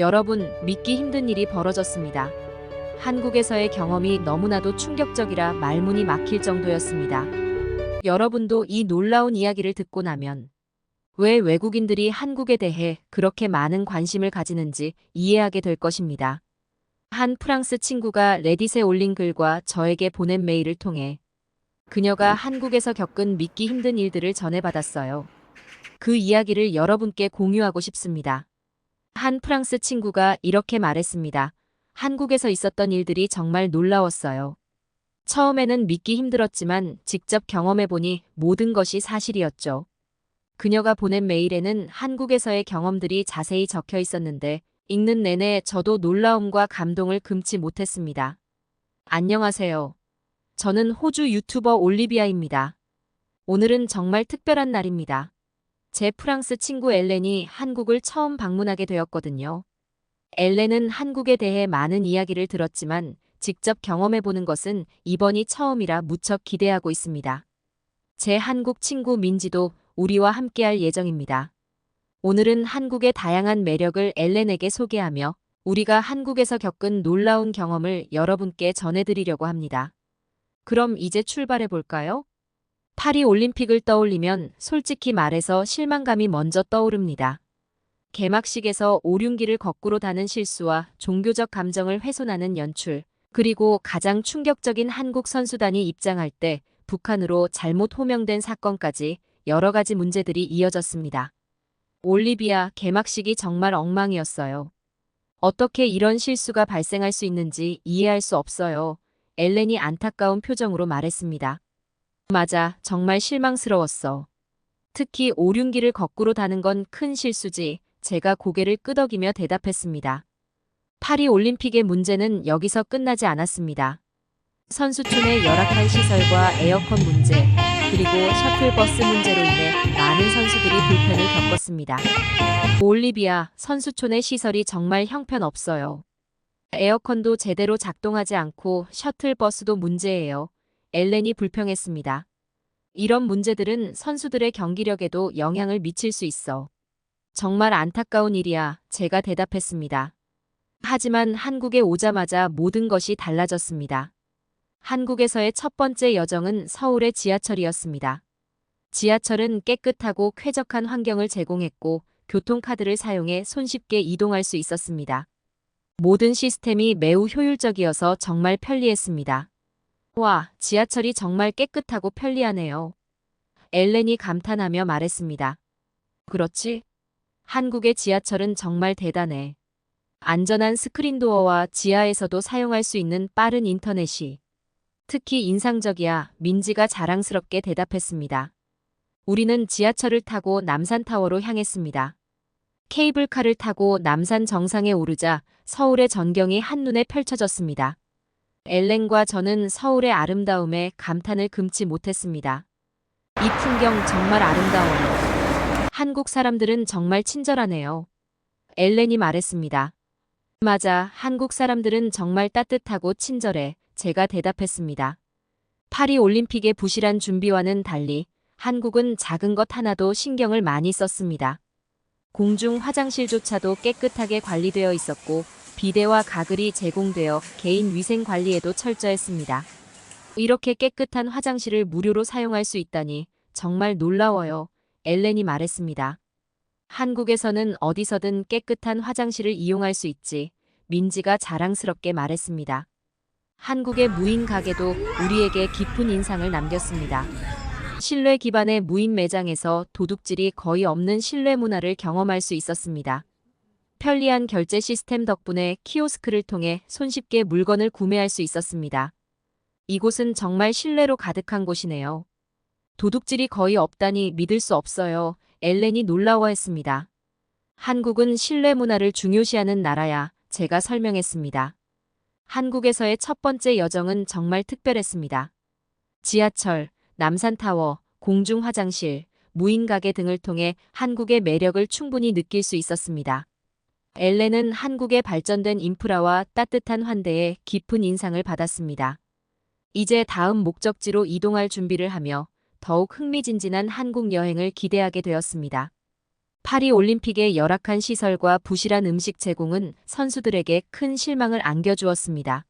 여러분, 믿기 힘든 일이 벌어졌습니다. 한국에서의 경험이 너무나도 충격적이라 말문이 막힐 정도였습니다. 여러분도 이 놀라운 이야기를 듣고 나면 왜 외국인들이 한국에 대해 그렇게 많은 관심을 가지는지 이해하게 될 것입니다. 한 프랑스 친구가 레딧에 올린 글과 저에게 보낸 메일을 통해 그녀가 한국에서 겪은 믿기 힘든 일들을 전해받았어요. 그 이야기를 여러분께 공유하고 싶습니다. 한 프랑스 친구가 이렇게 말했습니다. 한국에서 있었던 일들이 정말 놀라웠어요. 처음에는 믿기 힘들었지만 직접 경험해보니 모든 것이 사실이었죠. 그녀가 보낸 메일에는 한국에서의 경험들이 자세히 적혀 있었는데 읽는 내내 저도 놀라움과 감동을 금치 못했습니다. 안녕하세요. 저는 호주 유튜버 올리비아입니다. 오늘은 정말 특별한 날입니다. 제 프랑스 친구 엘렌이 한국을 처음 방문하게 되었거든요. 엘렌은 한국에 대해 많은 이야기를 들었지만 직접 경험해보는 것은 이번이 처음이라 무척 기대하고 있습니다. 제 한국 친구 민지도 우리와 함께할 예정입니다. 오늘은 한국의 다양한 매력을 엘렌에게 소개하며 우리가 한국에서 겪은 놀라운 경험을 여러분께 전해드리려고 합니다. 그럼 이제 출발해볼까요? 파리 올림픽을 떠올리면 솔직히 말해서 실망감이 먼저 떠오릅니다. 개막식에서 오륜기를 거꾸로 다는 실수와 종교적 감정을 훼손하는 연출, 그리고 가장 충격적인 한국 선수단이 입장할 때 북한으로 잘못 호명된 사건까지 여러 가지 문제들이 이어졌습니다. 올리비아, 개막식이 정말 엉망이었어요. 어떻게 이런 실수가 발생할 수 있는지 이해할 수 없어요. 엘렌이 안타까운 표정으로 말했습니다. 맞아, 정말 실망스러웠어. 특히 오륜기를 거꾸로 다는 건 큰 실수지. 제가 고개를 끄덕이며 대답했습니다. 파리 올림픽의 문제는 여기서 끝나지 않았습니다. 선수촌의 열악한 시설과 에어컨 문제, 그리고 셔틀버스 문제로 인해 많은 선수들이 불편을 겪었습니다. 올리비아, 선수촌의 시설이 정말 형편없어요. 에어컨도 제대로 작동하지 않고 셔틀버스도 문제예요. 엘렌이 불평했습니다. 이런 문제들은 선수들의 경기력에도 영향을 미칠 수 있어. 정말 안타까운 일이야, 제가 대답했습니다. 하지만 한국에 오자마자 모든 것이 달라졌습니다. 한국에서의 첫 번째 여정은 서울의 지하철이었습니다. 지하철은 깨끗하고 쾌적한 환경을 제공했고 교통카드를 사용해 손쉽게 이동할 수 있었습니다. 모든 시스템이 매우 효율적이어서 정말 편리했습니다. 와, 지하철이 정말 깨끗하고 편리하네요. 엘렌이 감탄하며 말했습니다. 그렇지? 한국의 지하철은 정말 대단해. 안전한 스크린도어와 지하에서도 사용할 수 있는 빠른 인터넷이 특히 인상적이야. 민지가 자랑스럽게 대답했습니다. 우리는 지하철을 타고 남산타워로 향했습니다. 케이블카를 타고 남산 정상에 오르자 서울의 전경이 한눈에 펼쳐졌습니다. 엘렌과 저는 서울의 아름다움에 감탄을 금치 못했습니다. 이 풍경 정말 아름다워요. 한국 사람들은 정말 친절하네요. 엘렌이 말했습니다. 맞아, 한국 사람들은 정말 따뜻하고 친절해. 제가 대답했습니다. 파리 올림픽의 부실한 준비와는 달리 한국은 작은 것 하나도 신경을 많이 썼습니다. 공중 화장실조차도 깨끗하게 관리되어 있었고 비데와 가글이 제공되어 개인 위생 관리에도 철저했습니다. 이렇게 깨끗한 화장실을 무료로 사용할 수 있다니 정말 놀라워요. 엘렌이 말했습니다. 한국에서는 어디서든 깨끗한 화장실을 이용할 수 있지. 민지가 자랑스럽게 말했습니다. 한국의 무인 가게도 우리에게 깊은 인상을 남겼습니다. 실내 기반의 무인 매장에서 도둑질이 거의 없는 실내 문화를 경험할 수 있었습니다. 편리한 결제 시스템 덕분에 키오스크를 통해 손쉽게 물건을 구매할 수 있었습니다. 이곳은 정말 신뢰로 가득한 곳이네요. 도둑질이 거의 없다니 믿을 수 없어요. 엘렌이 놀라워했습니다. 한국은 신뢰 문화를 중요시하는 나라야. 제가 설명했습니다. 한국에서의 첫 번째 여정은 정말 특별했습니다. 지하철, 남산타워, 공중 화장실, 무인 가게 등을 통해 한국의 매력을 충분히 느낄 수 있었습니다. 엘렌은 한국의 발전된 인프라와 따뜻한 환대에 깊은 인상을 받았습니다. 이제 다음 목적지로 이동할 준비를 하며 더욱 흥미진진한 한국 여행을 기대하게 되었습니다. 파리 올림픽의 열악한 시설과 부실한 음식 제공은 선수들에게 큰 실망을 안겨주었습니다.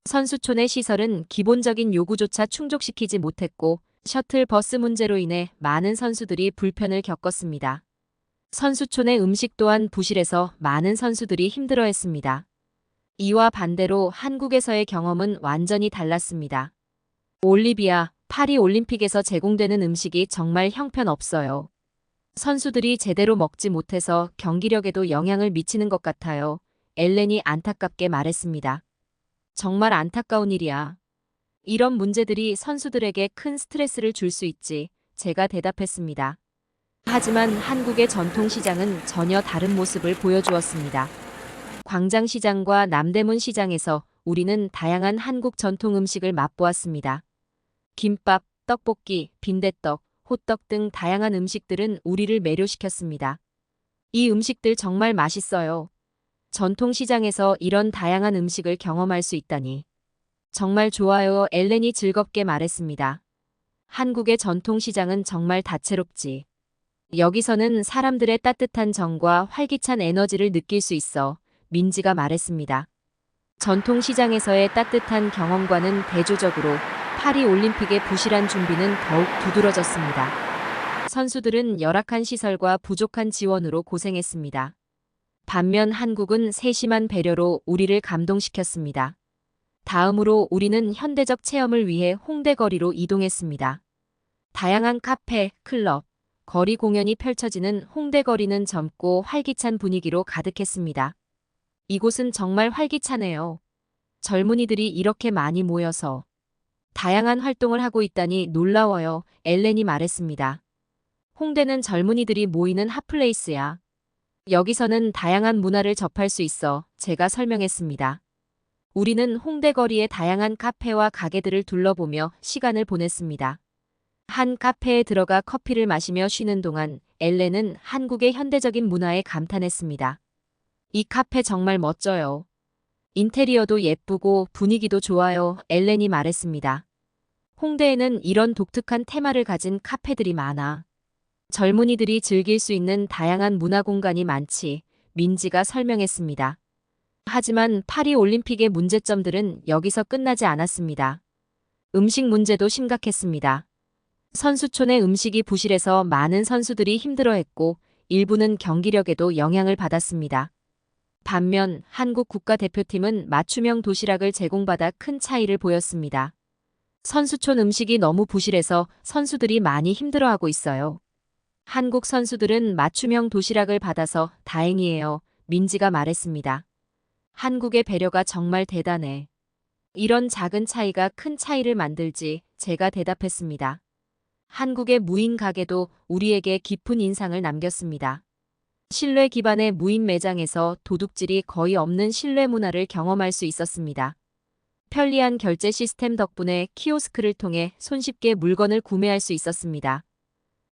선수촌의 시설은 기본적인 요구조차 충족시키지 못했고 셔틀 버스 문제로 인해 많은 선수들이 불편을 겪었습니다. 선수촌의 음식 또한 부실해서 많은 선수들이 힘들어했습니다. 이와 반대로 한국에서의 경험은 완전히 달랐습니다. 올리비아, 파리 올림픽에서 제공되는 음식이 정말 형편없어요. 선수들이 제대로 먹지 못해서 경기력에도 영향을 미치는 것 같아요. 엘렌이 안타깝게 말했습니다. 정말 안타까운 일이야. 이런 문제들이 선수들에게 큰 스트레스를 줄 수 있지. 제가 대답했습니다. 하지만 한국의 전통시장은 전혀 다른 모습을 보여주었습니다. 광장시장과 남대문 시장에서 우리는 다양한 한국 전통 음식을 맛보았습니다. 김밥, 떡볶이, 빈대떡, 호떡 등 다양한 음식들은 우리를 매료시켰습니다. 이 음식들 정말 맛있어요. 전통시장에서 이런 다양한 음식을 경험할 수 있다니. 정말 좋아요. 엘렌이 즐겁게 말했습니다. 한국의 전통시장은 정말 다채롭지. 여기서는 사람들의 따뜻한 정과 활기찬 에너지를 느낄 수 있어. 민지가 말했습니다. 전통시장에서의 따뜻한 경험과는 대조적으로 파리 올림픽의 부실한 준비는 더욱 두드러졌습니다. 선수들은 열악한 시설과 부족한 지원으로 고생했습니다. 반면 한국은 세심한 배려로 우리를 감동시켰습니다. 다음으로 우리는 현대적 체험을 위해 홍대 거리로 이동했습니다. 다양한 카페, 클럽, 거리 공연이 펼쳐지는 홍대 거리는 젊고 활기찬 분위기로 가득했습니다. 이곳은 정말 활기차네요. 젊은이들이 이렇게 많이 모여서 다양한 활동을 하고 있다니 놀라워요. 엘렌이 말했습니다. 홍대는 젊은이들이 모이는 핫플레이스야. 여기서는 다양한 문화를 접할 수 있어. 제가 설명했습니다. 우리는 홍대 거리의 다양한 카페와 가게들을 둘러보며 시간을 보냈습니다. 한 카페에 들어가 커피를 마시며 쉬는 동안 엘렌은 한국의 현대적인 문화에 감탄했습니다. 이 카페 정말 멋져요. 인테리어도 예쁘고 분위기도 좋아요. 엘렌이 말했습니다. 홍대에는 이런 독특한 테마를 가진 카페들이 많아. 젊은이들이 즐길 수 있는 다양한 문화 공간이 많지. 민지가 설명했습니다. 하지만 파리 올림픽의 문제점들은 여기서 끝나지 않았습니다. 음식 문제도 심각했습니다. 선수촌의 음식이 부실해서 많은 선수들이 힘들어했고 일부는 경기력에도 영향을 받았습니다. 반면 한국 국가대표팀은 맞춤형 도시락을 제공받아 큰 차이를 보였습니다. 선수촌 음식이 너무 부실해서 선수들이 많이 힘들어하고 있어요. 한국 선수들은 맞춤형 도시락을 받아서 다행이에요. 민지가 말했습니다. 한국의 배려가 정말 대단해. 이런 작은 차이가 큰 차이를 만들지. 제가 대답했습니다. 한국의 무인 가게도 우리에게 깊은 인상을 남겼습니다. 실내 기반의 무인 매장에서 도둑질이 거의 없는 실내 문화를 경험할 수 있었습니다. 편리한 결제 시스템 덕분에 키오스크를 통해 손쉽게 물건을 구매할 수 있었습니다.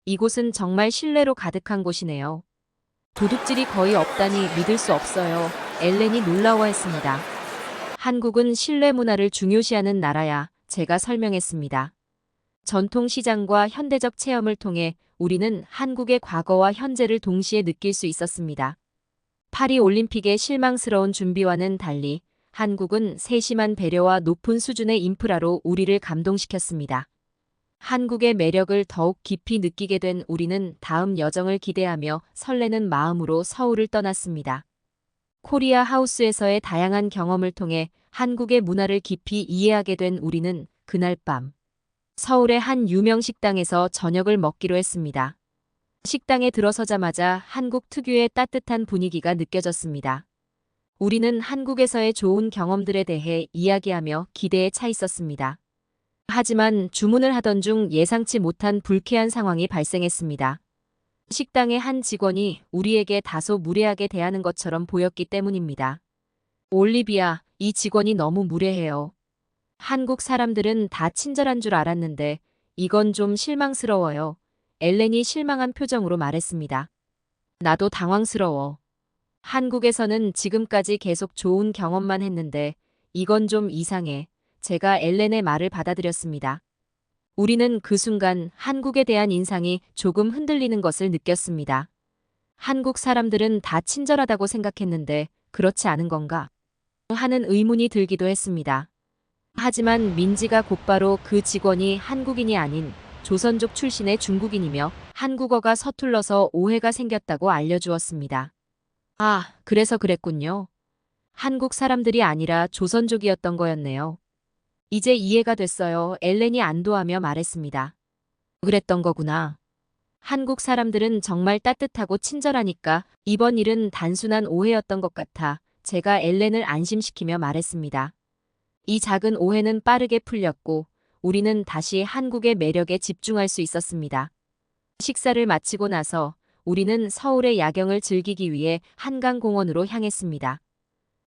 이곳은 정말 신뢰로 가득한 곳이네요. 도둑질이 거의 없다니 믿을 수 없어요. 엘렌이 놀라워했습니다. 한국은 신뢰 문화를 중요시하는 나라야. 제가 설명했습니다. 전통시장과 현대적 체험을 통해 우리는 한국의 과거와 현재를 동시에 느낄 수 있었습니다. 파리 올림픽의 실망스러운 준비와는 달리 한국은 세심한 배려와 높은 수준의 인프라로 우리를 감동시켰습니다. 한국의 매력을 더욱 깊이 느끼게 된 우리는 다음 여정을 기대하며 설레는 마음으로 서울을 떠났습니다. 코리아 하우스에서의 다양한 경험을 통해 한국의 문화를 깊이 이해하게 된 우리는 그날 밤 서울의 한 유명 식당에서 저녁을 먹기로 했습니다. 식당에 들어서자마자 한국 특유의 따뜻한 분위기가 느껴졌습니다. 우리는 한국에서의 좋은 경험들에 대해 이야기하며 기대에 차 있었습니다. 하지만 주문을 하던 중 예상치 못한 불쾌한 상황이 발생했습니다. 식당의 한 직원이 우리에게 다소 무례하게 대하는 것처럼 보였기 때문입니다. 올리비아, 이 직원이 너무 무례해요. 한국 사람들은 다 친절한 줄 알았는데 이건 좀 실망스러워요. 엘렌이 실망한 표정으로 말했습니다. 나도 당황스러워. 한국에서는 지금까지 계속 좋은 경험만 했는데 이건 좀 이상해. 제가 엘렌의 말을 받아들였습니다. 우리는 그 순간 한국에 대한 인상이 조금 흔들리는 것을 느꼈습니다. 한국 사람들은 다 친절하다고 생각했는데 그렇지 않은 건가? 하는 의문이 들기도 했습니다. 하지만 민지가 곧바로 그 직원이 한국인이 아닌 조선족 출신의 중국인이며 한국어가 서툴러서 오해가 생겼다고 알려주었습니다. 아, 그래서 그랬군요. 한국 사람들이 아니라 조선족이었던 거였네요. 이제 이해가 됐어요. 엘렌이 안도하며 말했습니다. 그랬던 거구나. 한국 사람들은 정말 따뜻하고 친절하니까 이번 일은 단순한 오해였던 것 같아 제가 엘렌을 안심시키며 말했습니다. 이 작은 오해는 빠르게 풀렸고 우리는 다시 한국의 매력에 집중할 수 있었습니다. 식사를 마치고 나서 우리는 서울의 야경을 즐기기 위해 한강공원으로 향했습니다.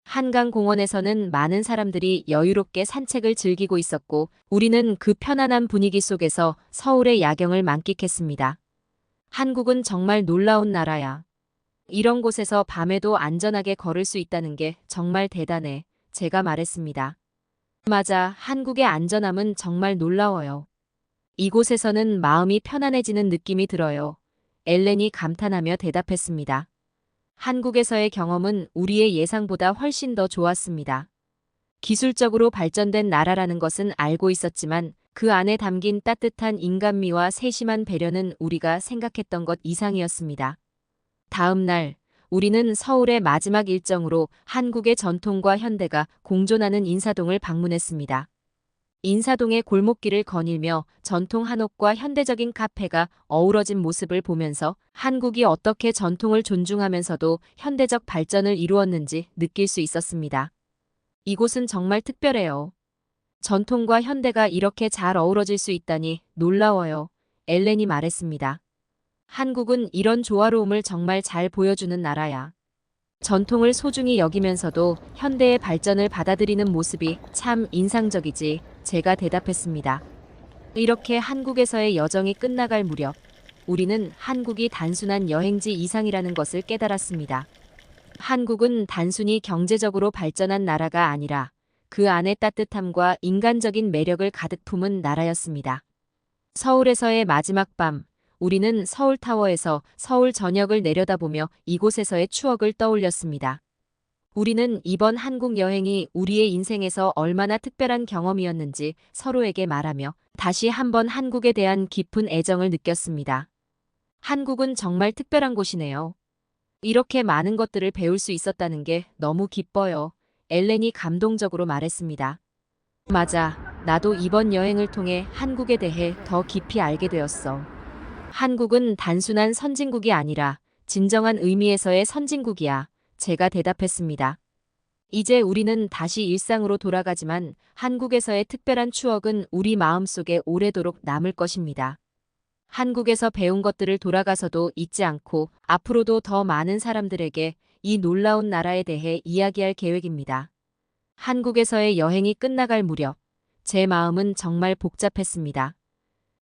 한강공원에서는 많은 사람들이 여유롭게 산책을 즐기고 있었고 우리는 그 편안한 분위기 속에서 서울의 야경을 만끽했습니다. 한국은 정말 놀라운 나라야. 이런 곳에서 밤에도 안전하게 걸을 수 있다는 게 정말 대단해. 제가 말했습니다. 맞아, 한국의 안전함은 정말 놀라워요. 이곳에서는 마음이 편안해지는 느낌이 들어요. 엘렌이 감탄하며 대답했습니다. 한국에서의 경험은 우리의 예상보다 훨씬 더 좋았습니다. 기술적으로 발전된 나라라는 것은 알고 있었지만 그 안에 담긴 따뜻한 인간미와 세심한 배려는 우리가 생각했던 것 이상이었습니다. 다음 날, 우리는 서울의 마지막 일정으로 한국의 전통과 현대가 공존하는 인사동을 방문했습니다. 인사동의 골목길을 거닐며 전통 한옥과 현대적인 카페가 어우러진 모습을 보면서 한국이 어떻게 전통을 존중하면서도 현대적 발전을 이루었는지 느낄 수 있었습니다. 이곳은 정말 특별해요. 전통과 현대가 이렇게 잘 어우러질 수 있다니 놀라워요. 엘렌이 말했습니다. 한국은 이런 조화로움을 정말 잘 보여주는 나라야. 전통을 소중히 여기면서도 현대의 발전을 받아들이는 모습이 참 인상적이지. 제가 대답했습니다. 이렇게 한국에서의 여정이 끝나갈 무렵 우리는 한국이 단순한 여행지 이상이라는 것을 깨달았습니다. 한국은 단순히 경제적으로 발전한 나라가 아니라 그 안에 따뜻함과 인간적인 매력을 가득 품은 나라였습니다. 서울에서의 마지막 밤, 우리는 서울타워에서 서울 전역을 내려다보며 이곳에서의 추억을 떠올렸습니다. 우리는 이번 한국 여행이 우리의 인생에서 얼마나 특별한 경험이었는지 서로에게 말하며 다시 한번 한국에 대한 깊은 애정을 느꼈습니다. 한국은 정말 특별한 곳이네요. 이렇게 많은 것들을 배울 수 있었다는 게 너무 기뻐요. 엘렌이 감동적으로 말했습니다. 맞아, 나도 이번 여행을 통해 한국에 대해 더 깊이 알게 되었어. 한국은 단순한 선진국이 아니라 진정한 의미에서의 선진국이야. 제가 대답했습니다. 이제 우리는 다시 일상으로 돌아가지만 한국에서의 특별한 추억은 우리 마음속에 오래도록 남을 것입니다. 한국에서 배운 것들을 돌아가서도 잊지 않고 앞으로도 더 많은 사람들에게 이 놀라운 나라에 대해 이야기할 계획입니다. 한국에서의 여행이 끝나갈 무렵 제 마음은 정말 복잡했습니다.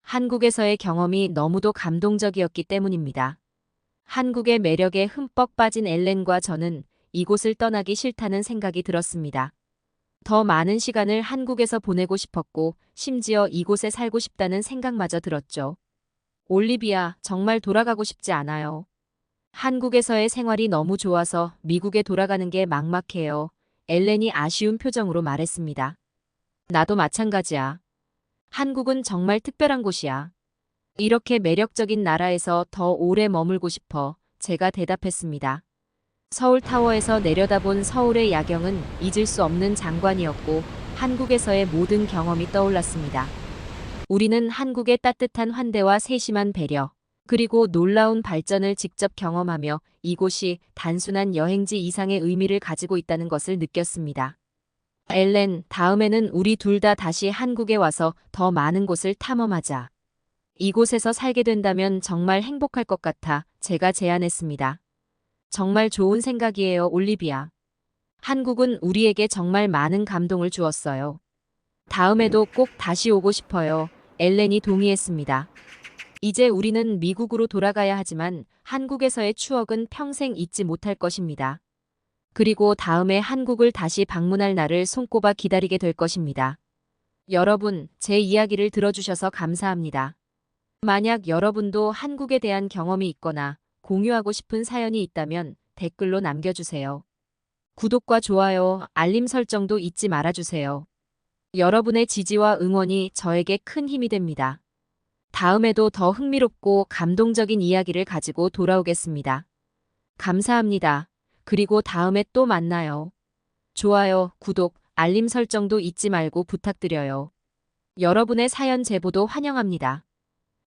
한국에서의 경험이 너무도 감동적이었기 때문입니다. 한국의 매력에 흠뻑 빠진 엘렌과 저는 이곳을 떠나기 싫다는 생각이 들었습니다. 더 많은 시간을 한국에서 보내고 싶었고 심지어 이곳에 살고 싶다는 생각마저 들었죠. 올리비아, 정말 돌아가고 싶지 않아요. 한국에서의 생활이 너무 좋아서 미국에 돌아가는 게 막막해요. 엘렌이 아쉬운 표정으로 말했습니다. 나도 마찬가지야. 한국은 정말 특별한 곳이야. 이렇게 매력적인 나라에서 더 오래 머물고 싶어. 제가 대답했습니다. 서울타워에서 내려다본 서울의 야경은 잊을 수 없는 장관이었고 한국에서의 모든 경험이 떠올랐습니다. 우리는 한국의 따뜻한 환대와 세심한 배려, 그리고 놀라운 발전을 직접 경험하며 이곳이 단순한 여행지 이상의 의미를 가지고 있다는 것을 느꼈습니다. 엘렌, 다음에는 우리 둘 다 다시 한국에 와서 더 많은 곳을 탐험하자. 이곳에서 살게 된다면 정말 행복할 것 같아 제가 제안했습니다. 정말 좋은 생각이에요, 올리비아. 한국은 우리에게 정말 많은 감동을 주었어요. 다음에도 꼭 다시 오고 싶어요. 엘렌이 동의했습니다. 이제 우리는 미국으로 돌아가야 하지만 한국에서의 추억은 평생 잊지 못할 것입니다. 그리고 다음에 한국을 다시 방문할 날을 손꼽아 기다리게 될 것입니다. 여러분, 제 이야기를 들어주셔서 감사합니다. 만약 여러분도 한국에 대한 경험이 있거나 공유하고 싶은 사연이 있다면 댓글로 남겨주세요. 구독과 좋아요, 알림 설정도 잊지 말아주세요. 여러분의 지지와 응원이 저에게 큰 힘이 됩니다. 다음에도 더 흥미롭고 감동적인 이야기를 가지고 돌아오겠습니다. 감사합니다. 그리고 다음에 또 만나요. 좋아요, 구독, 알림 설정도 잊지 말고 부탁드려요. 여러분의 사연 제보도 환영합니다.